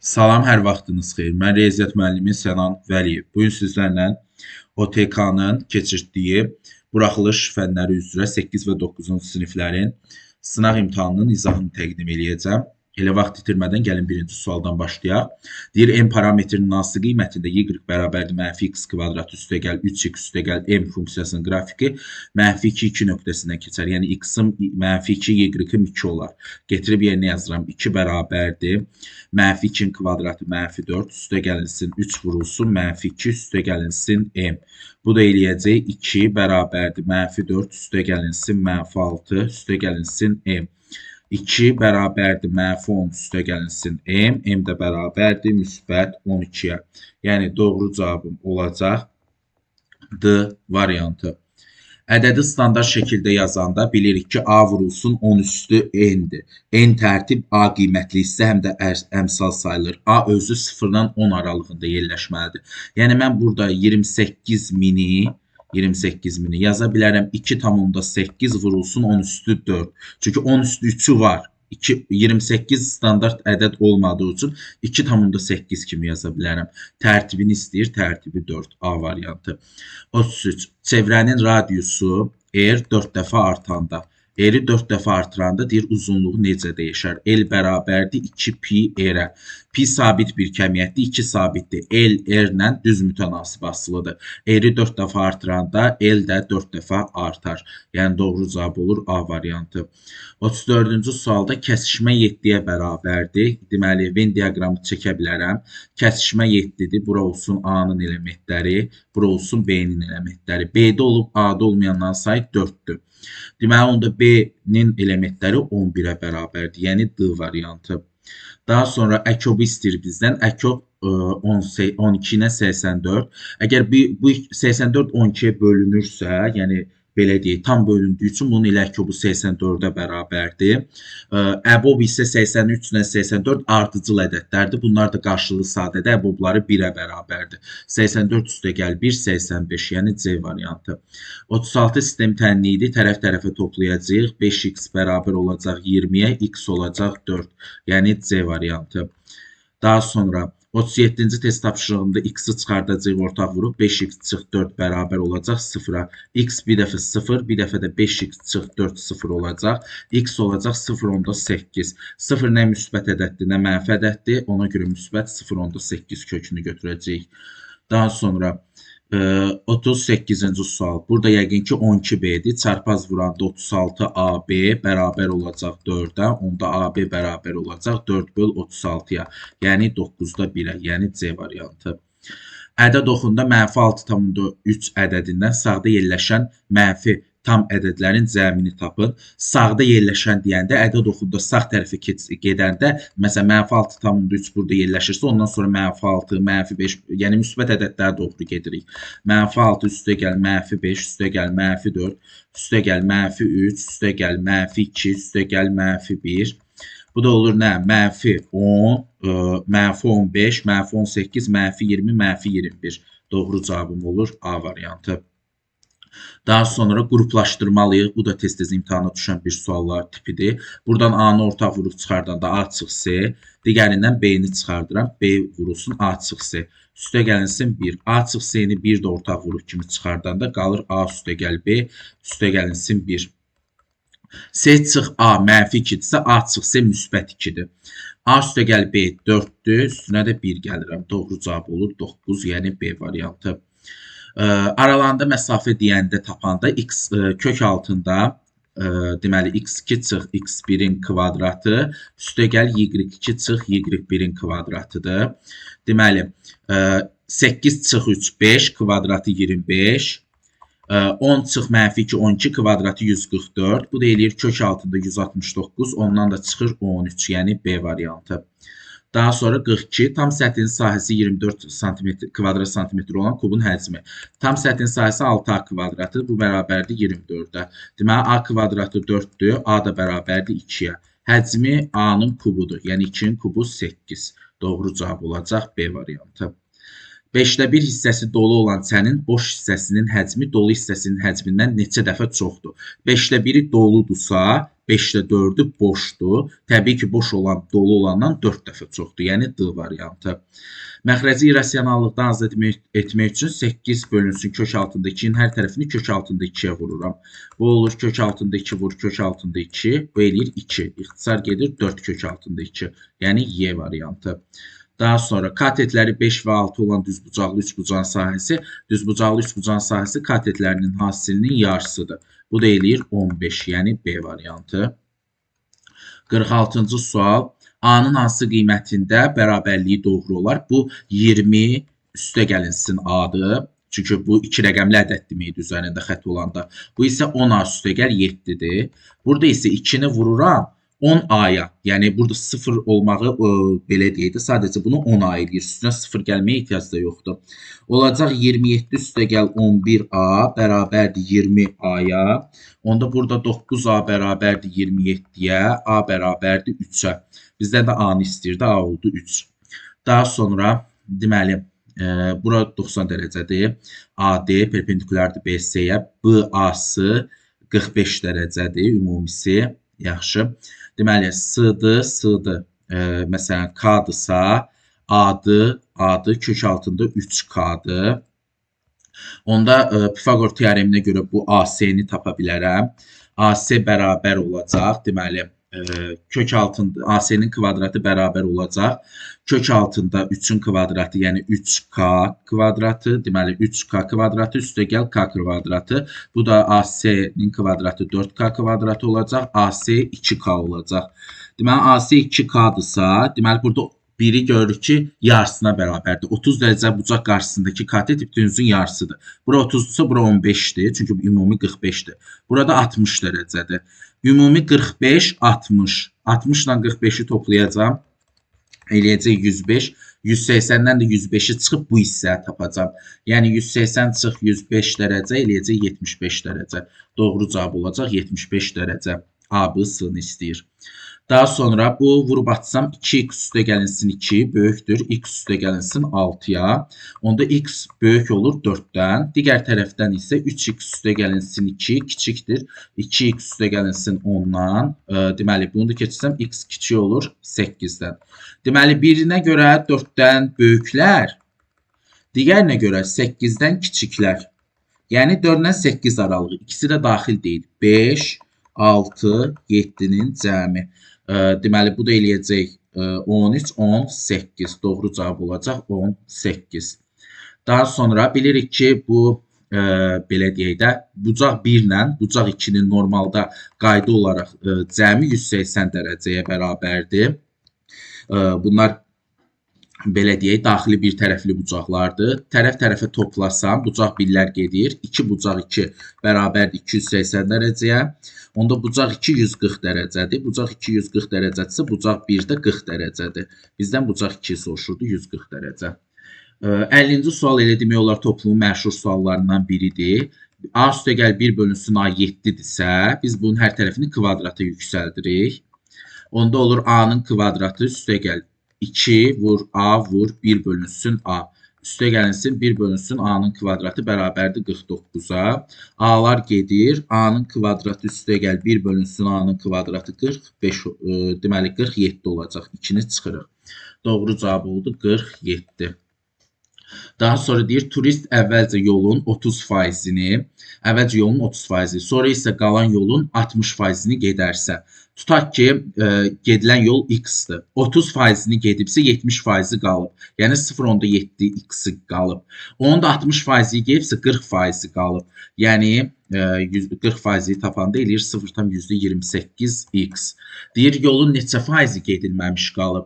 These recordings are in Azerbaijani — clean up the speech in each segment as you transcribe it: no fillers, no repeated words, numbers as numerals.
Salam, hər vaxtınız xeyir. Mən Riyaziyyat müəllimi Sənan Vəliyev. Bu gün sizlərlə OTK-nın keçirtdiyi buraxılış fənləri üzrə 8 və 9-cu siniflərin sınaq imtahanının izahını təqdim eləyəcəm. Elə vaxt itirmədən gəlin birinci sualdan başlayaq. Deyir, m parametrinin hansı qiymətində y bərabərdir mənfi x kvadrat üstəgəl 3x üstəgəl m funksiyasının qrafiki mənfi 2 nöqtəsindən keçər. Yəni x-in mənfi 2, y-in 2 olar. Getirib yerinə yazıram. 2 bərabərdir. Mənfi 2-nin kvadratı mənfi 4 üstəgəlinsin 3 vurulsun mənfi 2 üstəgəlinsin m. Bu da eləyəcək 2 bərabərdir. Mənfi 4 üstəgəlinsin mənfi 6 üstəgəlinsin m. 2 bərabərdir mənfi 10 üstəgəlinsin m. M də bərabərdir müsbət 12-yə. Yəni doğru cavabım olacaq D variantı. Ədədi standart şəkildə yazanda bilirik ki, A vurulsun 10 üstü n-dir. N tərtib A qiymətli hissə həm də əmsal sayılır. A özü 0-dan 10 aralığında yerləşməlidir. Yəni mən burada 28.000-i yaza bilərəm 2,8 vurulsun 10 üstü 4. Çünki 10 üstü 3'ü var. 28 standart ədəd olmadığı üçün 2,8 kimi yaza bilərəm. Tərtibini istəyir, tərtibi 4. A variantı. 33. Çevrənin radiusu R 4 dəfə artanda. R-i 4 dəfə artıranda deyir, uzunluğu necə dəyişər? L bərabərdir 2 pi R-ə. Pi sabit bir kəmiyyətdir, 2 sabitdir. L R-lə düz mütənasib asılıdır. R-i 4 dəfə artıranda L də 4 dəfə artar. Yəni doğru cavab olur A variantı. 34-cü sualda kəsişmə 7-yə bərabərdir. Deməli, Venn diaqramı çəkə bilərəm. Kəsişmə 7-dir. Bura olsun A-nın elementləri, bura olsun B-nin elementləri. B-də olub A-da olmayanların sayı 4-dür. Deməli, onda B-nin elementləri 11-ə bərabərdir. Yəni D variantı. Daha sonra əkobu istəyir bizdən. Əkob 12 ilə 84. Əgər bu 84 12-yə bölünürsə, yəni belə deyək, tam bölündüyü üçün bunun ilə əkobu 84-ə bərabərdir. Əbob isə 83 ilə 84 ardıcıl ədədlərdir. Bunlar da qarşılıqlı sadədə əbobları 1-ə bərabərdir. 84 üstəgəl 1, 85, yəni C variantı. 36 sistem tənliyi tərəf-tərəfə toplayacağıq. 5x bərabər olacaq 20-yə, x olacaq 4, yəni C variantı. Daha sonra 37-ci test tapşırığında x-i çıxardacaq ortaq vurub 5x çıx 4 bərabər olacaq 0-a. X bir dəfə 0, bir dəfə də 5x çıx 4 0 olacaq. X olacaq 0,8. 0 nə müsbət ədəddir, nə mənfi ədəddir. Ona görə müsbət 0,8 kökünü götürəcəyik. Daha sonra 38-ci sual. Burada yəqin ki 12B-dir. Çarpaz vuranda 36AB bərabər olacaq 4-ə. Onda AB bərabər olacaq 4 böl 36-ya. Yəni 9-da 1-ə. Yəni C variantı. Ədəd oxunda mənfi 6,3 ədədindən sağda yerləşən mənfi tam ədədlərin cəmini tapın. Sağda yerləşən deyəndə ədəd oxunda sağ tərəfə gedəndə, məsələn, mənfi 6,3 burada yerləşirsə, ondan sonra mənfi 6, mənfi 5, yəni müsbət ədədlərə doğru gedirik. Mənfi 6 üstəgəl mənfi 5, üstəgəl mənfi 4, üstəgəl mənfi 3, üstəgəl mənfi 2, üstəgəl mənfi 1. Bu da olur nə? Mənfi 10, mənfi 15, mənfi 18, mənfi 20, mənfi 21. Doğru cavabım olur A variantı. Daha sonra qruplaşdırmalıyıq. Bu da tez-tez imtahana düşən bir suallar tipidir. Buradan A-nı ortaq vurub çıxardanda A çıx C. Digərindən B-ni çıxardıram. B vurulsun A çıx C. Üstə gəlinsin 1. A çıx C-ni 1 də ortaq vurub kimi çıxardanda qalır A üstə gəl B. Üstə gəlinsin 1. C çıx A mənfi 2-dirsə A çıx C müsbət 2-dir. A üstə gəl B 4-dür. Üstünə də 1 gəlirəm. Doğru cavab olur 9, yəni B variantı. Aralarında məsafə deyəndə tapanda x kök altında deməli x2 çıx x1-in kvadratı üstəgəl y2 çıx y1-in kvadratıdır. Deməli 8 çıx 3 5 kvadratı 25. 10 çıx mənfi 2 12 kvadratı 144. Bu da eləyir kök altında 169. Ondan da çıxır 13, yəni B variantı. Daha sonra 42. Tam səthin sahəsi 24 kvadrat santimetr olan kubun həcmi. Tam səthin sahəsi 6A kvadratı. Bu bərabərdir 24-ə. Deməli, A kvadratı 4-dür. A da bərabərdir 2-yə. Həcmi A-nın kubudur. Yəni 2-nin kubu 8. Doğru cavab olacaq B variantı. 5də 1 hissəsi dolu olan çənin boş hissəsinin həcmi dolu hissəsinin həcmindən neçə dəfə çoxdur? 5də 1-i doludursa, 5də 4-ü boşdur. Təbii ki, boş olan dolu olandan 4 dəfə çoxdur. Yəni D variantı. Məxrəci irrasionallıqdan azad etmək üçün 8 bölünsün kök altında 2-nin hər tərəfini kök altında 2-yə vururam. Bu olur kök altında 2 vur kök altında 2. Bu eləyir 2. İxtisar gedir 4 kök altında 2. Yəni Y variantı. Daha sonra katetləri 5 və 6 olan düzbucaqlı üçbucağın sahəsi, düzbucaqlı üçbucağın sahəsi katetlərinin hasilinin yarısıdır. Bu da eləyir 15, yəni B variantı. 46-cı sual. A-nın hansı qiymətində bərabərliyi doğru olar? Bu 20 üstə gəlinsin A-dır. Çünki bu 2 rəqəmli ədəd deməkdir üzərində xətt olanda. Bu isə 10A üstə gəl 7-dir. Burada isə 2-ni vururam 10A'ya. Yəni burada 0 olmağı belə deyildi. Sadəcə bunu 10A eləyir. Üstünə 0 gəlməyə ehtiyac da yoxdur. Olacaq 27 üstə gəl 11A bərabərdir 20A'ya. Onda burada 9A bərabərdir 27-yə. A bərabərdir 3-ə. Bizdə də A-nı istəyirdi. A oldu 3. Daha sonra deməli bura 90 dərəcədir. AD perpendikulardır BC-yə. BA'sı 45 dərəcədir ümumisi. Yaxşı. Deməli S-dır, S-dır. Məsələn K-dırsa A-dır kök altında 3K-dır. Onda Pifagor teoreminə görə bu AC-ni tapa bilərəm. AC bərabər olacaq. Deməli kök altında AC-nin kvadratı bərabər olacaq. Kök altında 3-ün kvadratı, yəni 3K kvadratı. Deməli 3K kvadratı üstə gəl K kvadratı. Bu da AC-nin kvadratı 4K kvadratı olacaq. AC 2K olacaq. Deməli AC 2K-dırsa, deməli burada biri görürük ki, yarısına bərabərdir. 30 dərəcə bucaq qarşısındakı katet hipotenuzun yarısıdır. Bura 30-dursa, bura 15-dir. Çünki ümumi 45-dir. Burada 60 dərəcədir. Ümumi 45, 60. 60 ilə 45-i toplayacağım. Eləyəcək 105. 180-dən də 105-i çıxıb bu hissəyə tapacağım. Yəni 180 çıx 105 dərəcə eləyəcək 75 dərəcə. Doğru cavab olacaq 75 dərəcə. A, B, S-ni istəyir. Daha sonra bu vurub atsam 2x üstə gəlinsin 2 böyükdür. X üstə gəlinsin 6-ya. Onda x böyük olur 4-dən. Digər tərəfdən isə 3x üstə gəlinsin 2 kiçikdir. 2x üstə gəlinsin 10-dan. Deməli bunu da keçsəm x kiçik olur 8-dən. Deməli birinə görə 4-dən böyüklər, digərinə görə 8-dən kiçiklər. Yəni 4-dən 8 aralığı. İkisi də daxil deyil. 5, 6, 7-nin cəmi. Deməli, bu da eləyəcək 13, 18. Doğru cavab olacaq 18. Daha sonra bilirik ki, bu belə deyək də, bucaq 1 ilə bucaq 2-nin normalda qayda olaraq cəmi 180 dərəcəyə bərabərdir. Bunlar belə deyək, daxili bir tərəfli bucaqlardır. Tərəf-tərəfə toplasam, bucaq 1-lər gedir. 2 bucaq 2 bərabərdir 280 dərəcəyə. Onda bucaq 2 140 dərəcədir. Bucaq 2 140 dərəcədirsə, bucaq 1 də 40 dərəcədir. Bizdən bucaq 2 soruşurdu 140 dərəcə. 50-ci sual elə demək olar toplumun məşhur suallarından biridir. A üstə gəl 1 bölünsün A 7-dirsə, biz bunun hər tərəfini kvadrata yüksəldirik. Onda olur A-nın kvadratı üstə gəl 2 vur A vur 1 bölünsün A. Üstə gəlinsin 1 bölünsün A-nın kvadratı bərabərdir 49-a. A-lar gedir. A-nın kvadratı üstə gəl 1 bölünsün A-nın kvadratı 45, deməli 47 olacaq. 2-ni çıxırıq. Doğru cavab oldu 47. Daha sonra deyir, turist əvvəlcə yolun 30%-ni, sonra isə qalan yolun 60%-ni gedərsə. Tutaq ki, gedilən yol x-dır. 30%-ni gedibsə 70%-i qalıb. Yəni 0.7 x-i qalıb. Onun da 60%-i gedibsə 40%-i qalıb. Yəni 40%-i tapanda eləyir 0,28x. Deyir, yolun neçə faizi gedilməmiş qalıb?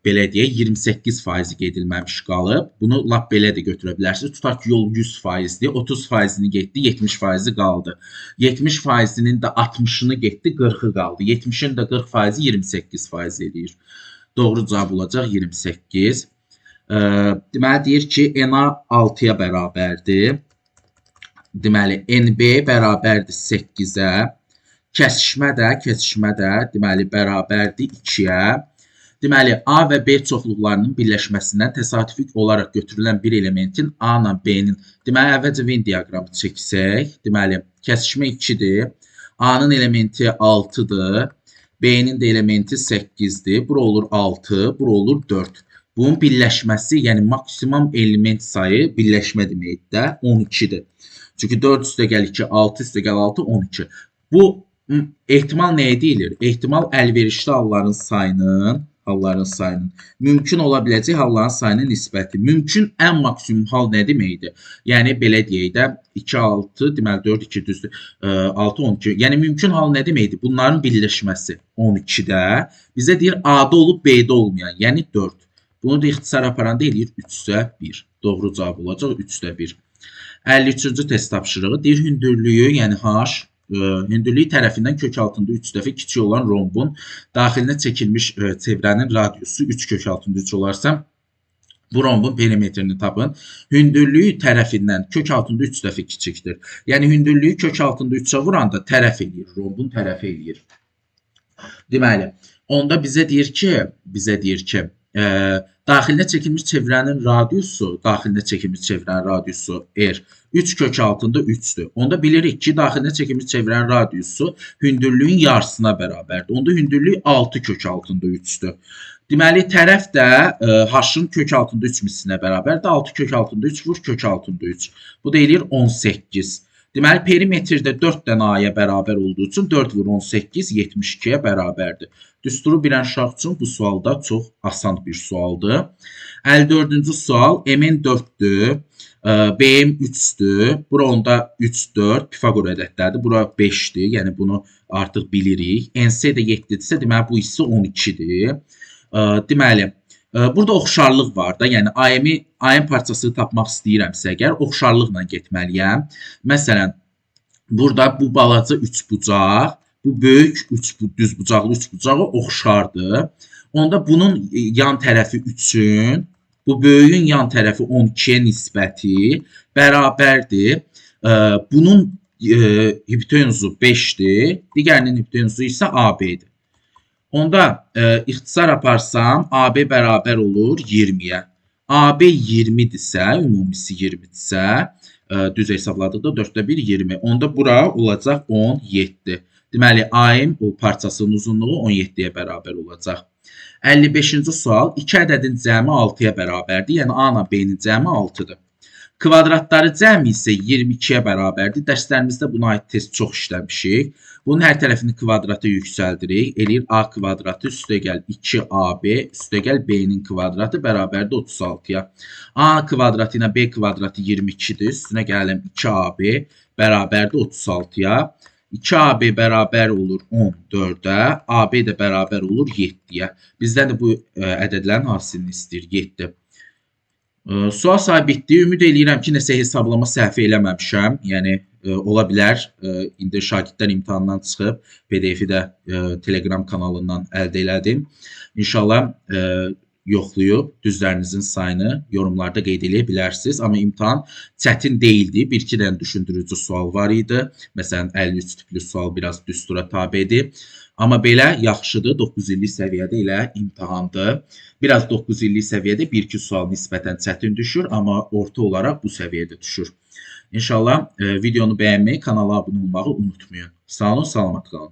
Belə deyək, 28% gedilməmiş qalıb. Bunu lap belə də götürə bilərsiniz. Tutaq ki, yol 100%-dir. 30%-ni getdi, 70%-i qaldı. 70%-nin də 60-ını getdi, 40-ı qaldı. 70-in də 40%-i 28% eləyir. Doğru cavab olacaq 28. Deməli, deyir ki, NA 6-ya bərabərdir. Deməli, NB bərabərdir 8-ə. Kəsişmə də, deməli, bərabərdir 2-yə. Deməli, A və B çoxluqlarının birləşməsindən təsadüfi olaraq götürülən bir elementin A ilə B-nin, deməli, əvvəlcə Venn diaqramı çəksək, deməli, kəsişmə 2-dir. A-nın elementi 6-dır. B-nin də elementi 8-dir. Bura olur 6, bura olur 4. Bunun birləşməsi, yəni maksimum element sayı birləşmə deməkdir də 12-dir. Çünki 4 üstə gəl 2, 6 üstə gəl 6, 12. Bu ehtimal nəyə deyilir? Ehtimal əlverişli halların sayının mümkün ola biləcək halların sayının nisbəti. Mümkün ən maksimum hal nə deməkdir? Yəni belə deyək də 2 6 deməli 4 2 düzdür. 6 12. Yəni mümkün hal nə deməkdir? Bunların birləşməsi 12-də bizə deyir A-da olub B-də olmayan, yəni 4. Bunu da ixtisar aparanda eləyir 3/1. Doğru cavab olacaq 3/1. 53-cü test tapşırığı deyir hündürlüyü, yəni H hündürlüyü tərəfindən kök altında 3 dəfə kiçik olan rombun daxilinə çəkilmiş çevrənin radiusu 3 kök altında 3 olarsa bu rombun perimetrini tapın. Hündürlüyü tərəfindən kök altında 3 dəfə kiçikdir. Yəni hündürlüyü kök altında 3-ə vuranda tərəf eləyir, rombun tərəfi eləyir. Deməli, onda bizə deyir ki, daxilinə çəkilmiş çevrənin radiusu, R 3 kök altında 3'dür. Onda bilirik ki, daxilinə çəkilmiş çevrənin radiusu hündürlüyün yarısına bərabərdir. Onda hündürlük 6 kök altında 3'dür. Deməli, tərəf də H-ın kök altında 3 mislinə bərabərdir. 6 kök altında 3 vur kök altında 3. Bu da eləyir 18. Deməli, perimetrdə 4 dənə A-ya bərabər olduğu üçün 4 vur 18, 72-yə bərabərdir. Düsturu bilən uşaq üçün bu sualda çox asan bir sualdır. 54-cü sual, M-in 4'dür, B-im 3'dür, bura onda 3, 4, Pifagor ədədlərdir, bura 5'dir, yəni bunu artıq bilirik. NC də 7-dirsə, deməli, bu hissi 12'dir. Deməli, burada oxşarlıq var da, yəni AM parçasını tapmaq istəyirəmsə əgər, oxşarlıqla getməliyəm. Məsələn, burada bu balaca 3 bucaq, bu böyük düz bucaqlı 3 bucağı oxşardır. Onda bunun yan tərəfi 3-ün, bu böyüyün yan tərəfi 12-yə nisbəti bərabərdir. Bunun hipotenuzu 5'dir, digərinin hipotenuzu isə AB-dir. Onda ixtisar aparsam, AB bərabər olur 20-yə. AB 20-dirsə, ümumisi 20-dirsə, düz hesabladıqda 4/1 20. Onda bura olacaq 17. Deməli, A-in parçasının uzunluğu 17-yə bərabər olacaq. 55-ci sual, 2 ədədin cəmi 6-ya bərabərdir. Yəni, A ilə B-nin cəmi 6-dır. Kvadratları cəmi isə 22-yə bərabərdir. Dərslərimizdə buna aid test çox işləmişik. Bunun hər tərəfini kvadrata yüksəldirik. Eləyir A kvadratı üstə gəl 2AB üstə gəl B-nin kvadratı bərabərdir 36-ya. A kvadratı ilə B kvadratı 22-dir. Üstünə gələm 2AB bərabərdir 36-ya. 2AB bərabər olur 14-ə, AB də bərabər olur 7-yə. Bizdən də bu ədədlərin hasilini istəyir 7. Sual sahibi bitdi. Ümid edirəm ki, nəsə hesablama səhvi eləməmişəm. Yəni, ola bilər, indi şagirdlər imtahandan çıxıb, PDF-i də Telegram kanalından əldə elədim. İnşallah yoxlayıb düzlərinizin sayını yorumlarda qeyd edə bilərsiniz. Amma imtahan çətin deyildi. Bir-iki dənə düşündürücü sual var idi. Məsələn, 53 tipli sual biraz düstura tabedir. Amma belə yaxşıdır. 9 illik səviyyədə elə imtahandır. Biraz 9 illik səviyyədə 1-2 sual nisbətən çətin düşür. Amma orta olaraq bu səviyyədə düşür. İnşallah videonu bəyənməyi, kanala abunə olmağı unutmayın. Sağ olun, salamat qalın.